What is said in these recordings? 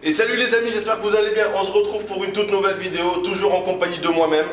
Et salut les amis, j'espère que vous allez bien. On se retrouve pour une toute nouvelle vidéo, toujours en compagnie de moi-même.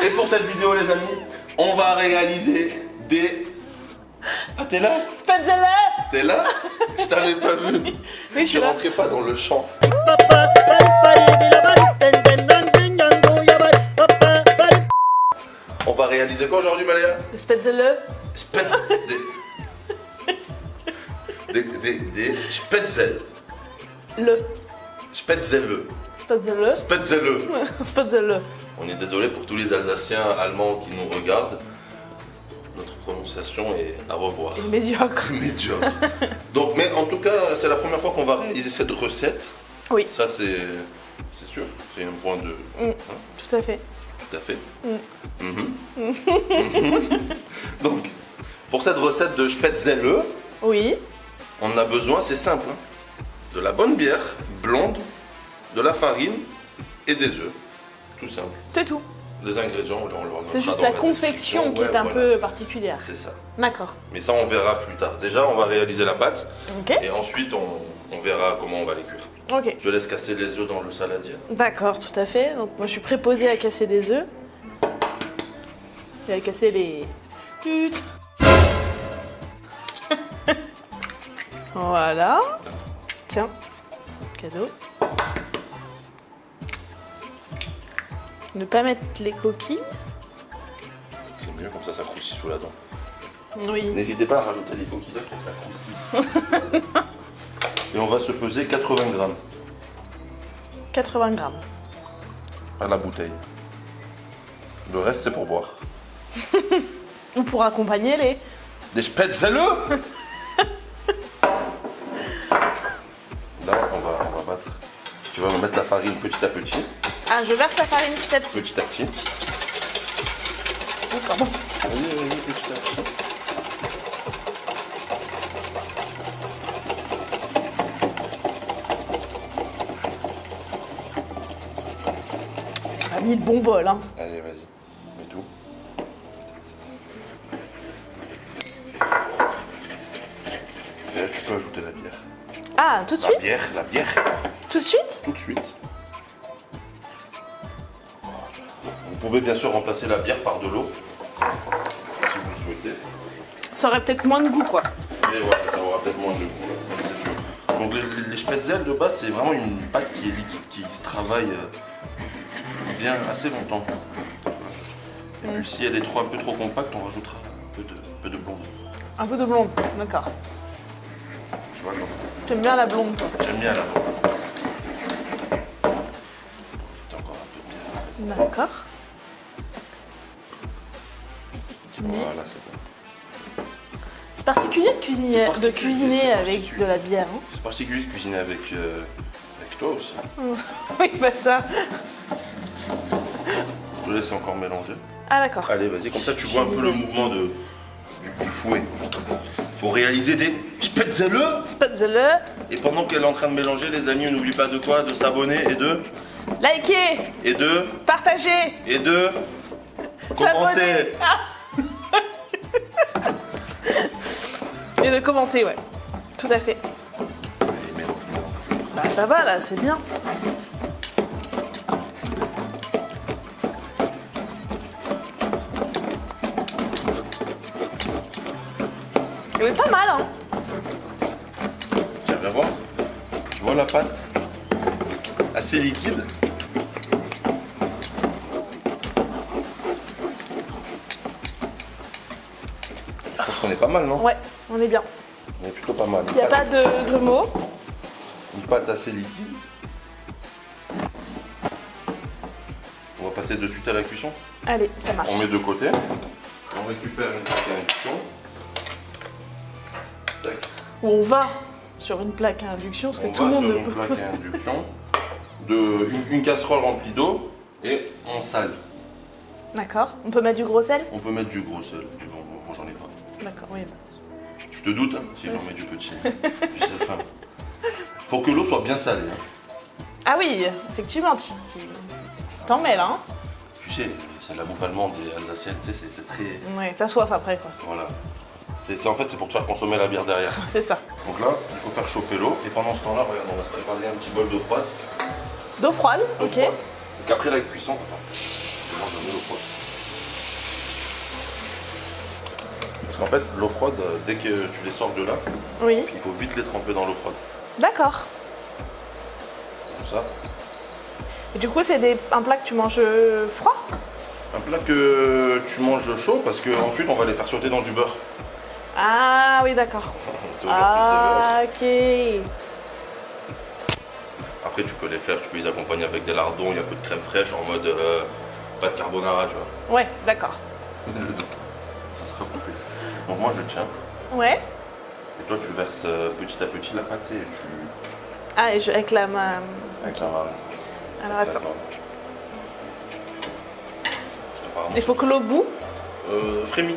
Et pour cette vidéo les amis, on va réaliser des... Ah t'es là? Spätzle! T'es là? Je t'avais pas vu. Oui, je suis Je là. rentrais pas dans le champ. On va réaliser quoi aujourd'hui Maléa? Le Spätzle. Des Spätzle. Le. Spätzle. Spätzle. Spätzle. Spätzle. On est désolé pour tous les Alsaciens allemands qui nous regardent. Notre prononciation est à revoir. Et médiocre. Médiocre. Donc, mais en tout cas, c'est la première fois qu'on va réaliser cette recette. Oui. Ça, c'est sûr. C'est un point de. Tout à fait. Tout à fait. Donc, pour cette recette de Spätzle, Oui. on a besoin, c'est simple, hein, de la bonne bière blonde, de la farine et des œufs. Tout simple. C'est tout. Les ingrédients, on leur C'est mettra juste dans la confection description. qui Ouais, est un voilà. peu particulière. C'est ça. D'accord. Mais ça, on verra plus tard. Déjà, on va réaliser la pâte Ok. et ensuite, on verra comment on va les cuire. Ok. Je laisse casser les œufs dans le saladier. D'accord, tout à fait. Donc moi je suis préposée à casser des œufs. Et à casser les... Pute. Voilà. Tiens. Cadeau. Ne pas mettre les coquilles. C'est mieux, comme ça croustille sous la dent. Oui. N'hésitez pas à rajouter les coquilles là pour que ça croustille. Et on va se peser 80 grammes 80 grammes. à la bouteille. Le reste, c'est pour boire. Ou pour accompagner les... Des Spätzle. Là, on va battre. Tu vas me mettre la farine petit à petit. Ah, je verse la farine petit à petit. Petit à petit. Oh, pardon. Oui, petit à petit. On a mis le bon bol, hein. Allez, vas-y. Mets tout. Et là, tu peux ajouter la bière. Ah, tout de suite? La bière. Tout de suite? Tout de suite. Vous pouvez bien sûr remplacer la bière par de l'eau, si vous le souhaitez. Ça aurait peut-être moins de goût, quoi. Et voilà, ça aura peut-être moins de goût, c'est sûr. Donc les Spätzle de base, c'est vraiment une pâte qui est liquide, qui se travaille bien assez longtemps. Et puis si elle est un peu trop compacte, on rajoutera un peu de blonde. Un peu de blonde, d'accord. Tu vois, comme J'aime bien la blonde, toi. j'aime bien la blonde. On va ajouter encore un peu de bière. D'accord. Voilà, c'est bon. C'est particulier de cuisiner, C'est particulier, avec particulier. de la bière. Hein. C'est particulier de cuisiner avec toi aussi. Oui, bah ça. Je laisse encore mélanger. Ah, d'accord. Allez, vas-y, comme ça tu vois un peu le mouvement du fouet. Pour réaliser des Spätzle. Spätzle. Et pendant qu'elle est en train de mélanger, les amis, n'oublie pas de quoi? De s'abonner et de... Likez. Et de... Partagez. Et de... Commenter. Et de commenter, ouais. Tout à fait. Allez, mélange. Bah, ça va, là, c'est bien. Elle est pas mal, hein. Tiens, viens voir. Tu vois la pâte? Assez liquide. Je pense qu'on est pas mal, non? Ouais, on est bien. On est plutôt pas mal. Il n'y a pas de grumeaux. Une pâte assez liquide. On va passer de suite à la cuisson. Allez, ça marche. On met de côté. On récupère une plaque à induction. Tac. Ou on va sur une plaque à induction, parce que On tout le va monde sur ne une peut. plaque à induction. Une casserole remplie d'eau et on sale. D'accord. On peut mettre du gros sel? On peut mettre du gros sel. Bon, moi j'en ai pas. D'accord, oui. Je te doute hein, si j'en mets du petit. Du sel fin. Faut que l'eau soit bien salée. Hein. Ah oui, effectivement, t'en mets là, hein. Tu sais, c'est la bouffe allemande et alsacienne, tu sais, c'est très... Ouais, t'as soif après, quoi. Voilà. En fait, c'est pour te faire consommer la bière derrière. C'est ça. Donc là, il faut faire chauffer l'eau. Et pendant ce temps-là, regarde, on va se préparer un petit bol d'eau froide. D'eau froide, D'eau ok. froide. Parce qu'après la cuisson, attends, je vais donner l'eau froide. Parce qu'en fait, l'eau froide, dès que tu les sors de là, Oui. il faut vite les tremper dans l'eau froide. D'accord. Comme ça. Et du coup, c'est un plat que tu manges froid? Un plat que tu manges chaud parce qu'ensuite on va les faire sauter dans du beurre. Ah oui, d'accord. Toujours Ah, ok. plus de beurre. Après tu peux les accompagner avec des lardons, il y a un peu de crème fraîche en mode pâte carbonara, tu vois. Ouais, d'accord. Ça sera coupé. Donc moi je tiens. Ouais. Et toi tu verses petit à petit la pâte et tu. Ah, et avec la main. Avec la marine. Alors attends. D'accord. Apparemment, Il faut que l'eau bout frémit.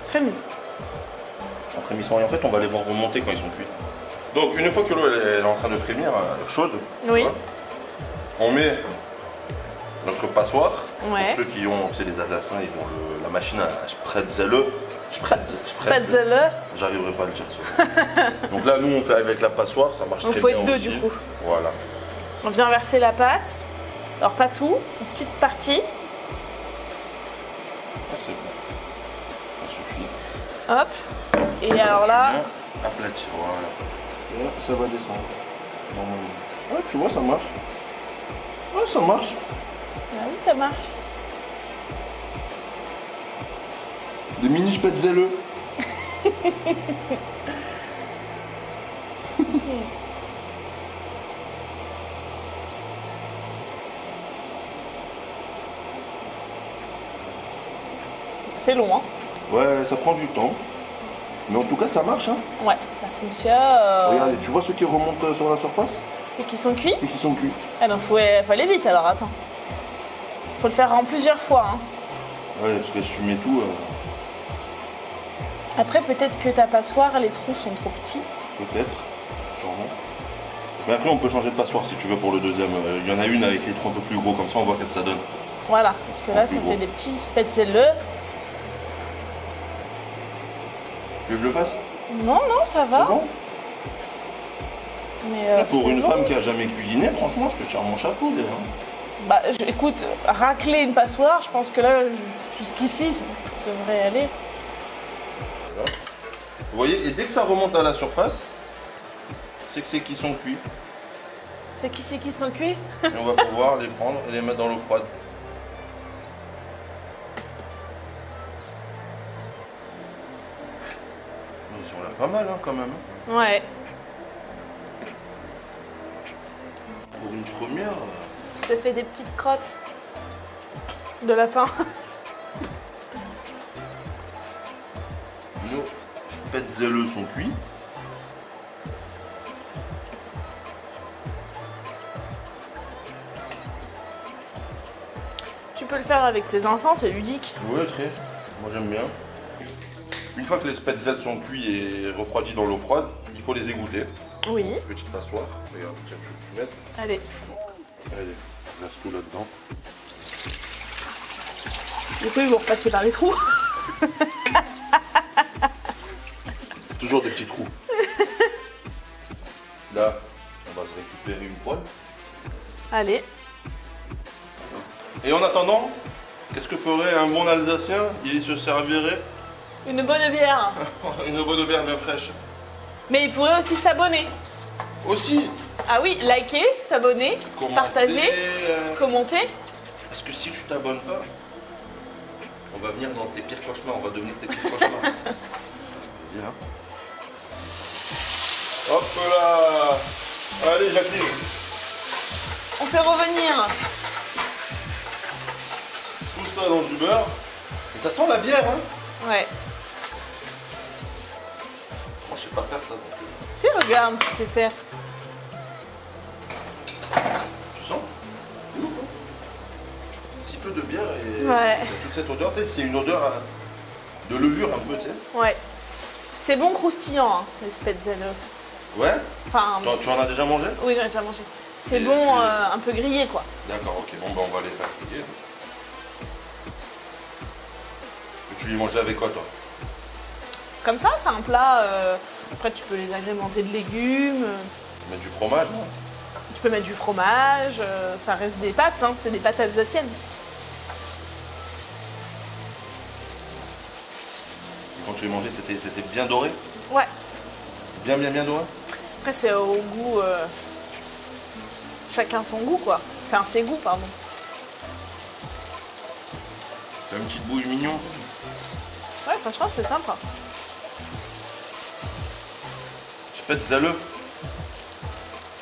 frémit. En frémissant. Et en fait on va les voir remonter quand ils sont cuits. Donc une fois que l'eau elle est en train de frémir, chaude, Oui. tu vois, on met notre passoire. Ouais. Pour ceux qui ont, tu sais, les Alsaciens, ils ont la machine à spretzele. Spätzle. J'arriverai pas à le dire ça. Donc là, nous, on fait avec la passoire, ça marche Donc très faut bien être deux aussi. du coup. Voilà. On vient verser la pâte. Alors pas tout, une petite partie. Ah, c'est bon. Ça suffit. Hop. Et alors là, Bien aplatir, voilà. Et là, ça va descendre. Normalement. Ouais, tu vois, ça marche. Ouais, ça marche. ah oui, ça marche. Des mini spätzle. C'est long, hein? Ouais, ça prend du temps. Mais en tout cas, ça marche. Hein. Ouais, ça fonctionne. Regardez, tu vois ceux qui remontent sur la surface? C'est qu'ils sont cuits? C'est qu'ils sont cuits. Ah donc faut aller vite alors, attends. Faut le faire en plusieurs fois, hein. Ouais, parce que si tu mets tout, Après, peut-être que ta passoire, les trous sont trop petits. peut-être, sûrement. Mais après, on peut changer de passoire si tu veux pour le deuxième. Il y en a une avec les trous un peu plus gros, comme ça on voit qu'est-ce que ça donne. Voilà, parce que là, Plus ça gros. fait des petits spätzle. Tu veux que je le fasse? Non, non, ça va. C'est bon? Mais, Pour c'est une long. femme qui a jamais cuisiné, franchement, je te tire mon chapeau déjà. Bah, écoute, racler une passoire, je pense que là, jusqu'ici, ça devrait aller. Voilà. Vous voyez, et dès que ça remonte à la surface, c'est que c'est qu'ils sont cuits. C'est qui sont cuits? Et on va pouvoir les prendre et les mettre dans l'eau froide. Ils ont l'air pas mal hein, quand même. Ouais. Pour une première. Ça fait des petites crottes de lapin. Nos spätzle sont cuits. Tu peux le faire avec tes enfants, c'est ludique. Ouais, très. Moi j'aime bien. Une fois que les spätzle sont cuits et refroidis dans l'eau froide, il faut les égoutter. Oui. Petite passoire. Regarde, tiens, tu mets. Allez. Allez, verse tout là-dedans. Du coup, ils vont repasser par les trous. Toujours des petits trous. Là, on va se récupérer une poêle. Allez. Et en attendant, qu'est-ce que ferait un bon Alsacien? Il se servirait Une bonne bière. une bonne bière bien fraîche. Mais il pourrait aussi s'abonner. Aussi, Ah oui, liker, s'abonner, commenter, partager, commenter. Parce que si tu t'abonnes pas, on va venir dans tes pires cauchemars, on va devenir tes pires cauchemars. Viens. Hop là. Allez, Jacqueline. On fait revenir. Tout ça dans du beurre. Et ça sent la bière, hein. Ouais. Moi, je sais pas faire ça. Donc, Si, regarde, tu sais faire. tu sens? C'est ouf, hein. Si peu de bière et Ouais. il y a toute cette odeur, tu sais, c'est une odeur de levure un peu, tu sais. Ouais. C'est bon croustillant, hein, les spätzle. Ouais. Enfin, Tu en as déjà mangé? oui, j'en ai déjà mangé. C'est Et bon, tu- un peu grillé, quoi. D'accord, ok. Bon, bah, on va les faire griller. Et tu les mangeais avec quoi, toi? comme ça, c'est un plat. Après, tu peux les agrémenter de légumes. Mettre du fromage, non? Tu peux mettre du fromage. Ça reste des pâtes, hein, c'est des pâtes alsaciennes. Quand tu les mangeais, c'était bien doré? Ouais. Bien doré? Après, c'est au goût. Chacun son goût, quoi. Enfin, ses goûts, pardon. C'est une petite bouille mignon. Ouais, franchement, c'est sympa. Spätzle.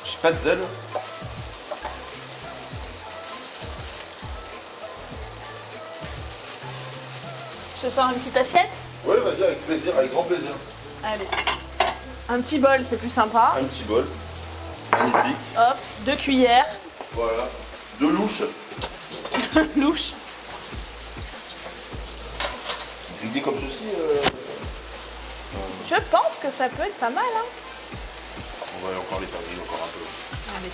Spätzle. Je te sors une petite assiette? Ouais, vas-y, avec plaisir, avec grand plaisir. Allez. Un petit bol, c'est plus sympa. Un petit bol. Magnifique. Hop, 2 cuillères. Voilà. 2 louches. Louche. Grillé comme ceci. Je pense que ça peut être pas mal, hein. On va encore les faire griller encore un peu. Allez.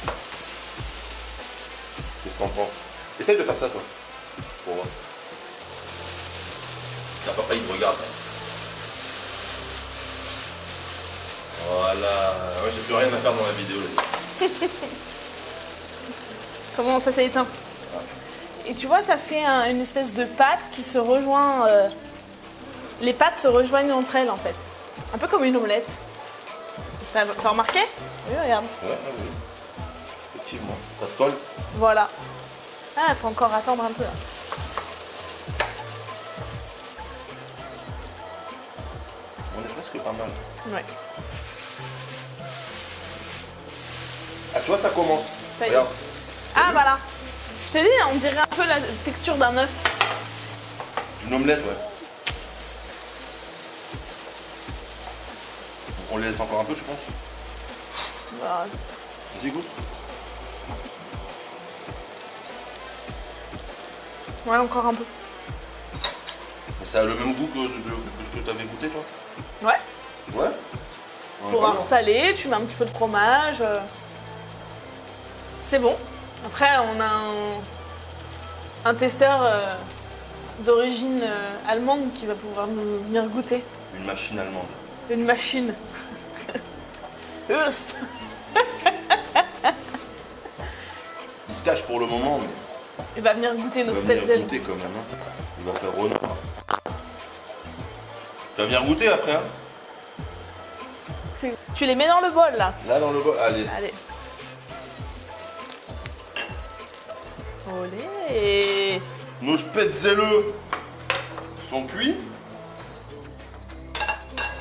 Qu'est-ce que t'en penses? Essaye de faire ça, toi. Pour voir. Ça, papa, il te regarde. Voilà. Ouais, j'ai plus rien à faire dans la vidéo, là. Comment ça s'est éteint? Et tu vois, ça fait une espèce de pâte qui se rejoint. Les pâtes se rejoignent entre elles, en fait. Un peu comme une omelette. T'as remarqué? Oui, regarde. Ouais, oui. Effectivement. Ça se colle. Voilà. Ah, il faut encore attendre un peu. Là. On est presque pas mal. Ouais. Ah, tu vois, ça commence. Ça y est. Regarde. Ah, voilà. Je te dis, on dirait un peu la texture d'un œuf. Une omelette, ouais. On les laisse encore un peu, je pense. Voilà. Vas-y, goûte. Ouais, encore un peu. Ça a le même goût que ce que tu avais goûté, toi? Ouais. Ouais. Pour un salé, tu mets un petit peu de fromage. C'est bon. Après, on a un testeur d'origine allemande qui va pouvoir nous venir goûter. Une machine allemande. Une machine. Us. Il se cache pour le moment, mais Il va venir goûter il notre va venir spätzle. goûter quand même. Hein. Il va faire renard. Tu vas venir goûter après, hein? Tu les mets dans le bol, là. Là, dans le bol. Allez. Allez. Olé. Nos spätzle sont cuits.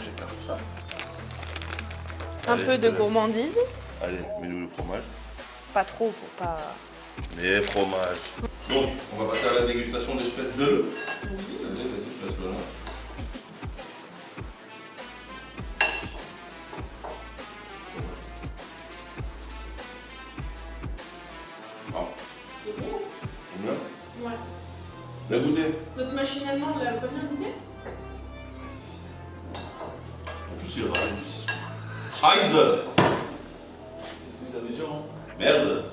J'écarte ça. Un Allez, peu je te de laisse. gourmandise. Allez, mets-nous le fromage. Pas trop pour pas... Mais fromage. Donc, on va passer à la dégustation des spätzle. Allez, vas-y, je te laisse le nom. Ah. C'est bon? C'est bien. Ouais. La goûter. Notre machine allemande, elle a pas bien goûté? En plus, il râle. Scheiße. C'est ce que ça veut dire, hein? Merde.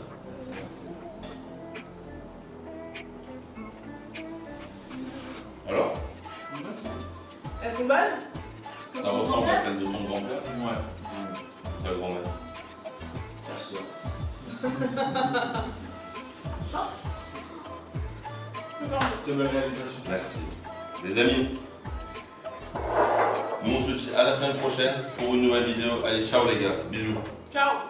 Alors, Elles sont bonnes? ça ressemble à celle de ton grand-père. Ouais. Ta grand-mère. Ta soeur. Très belle réalisation. Merci. Les amis, nous on se dit à la semaine prochaine pour une nouvelle vidéo. Allez, ciao les gars. Bisous. Ciao.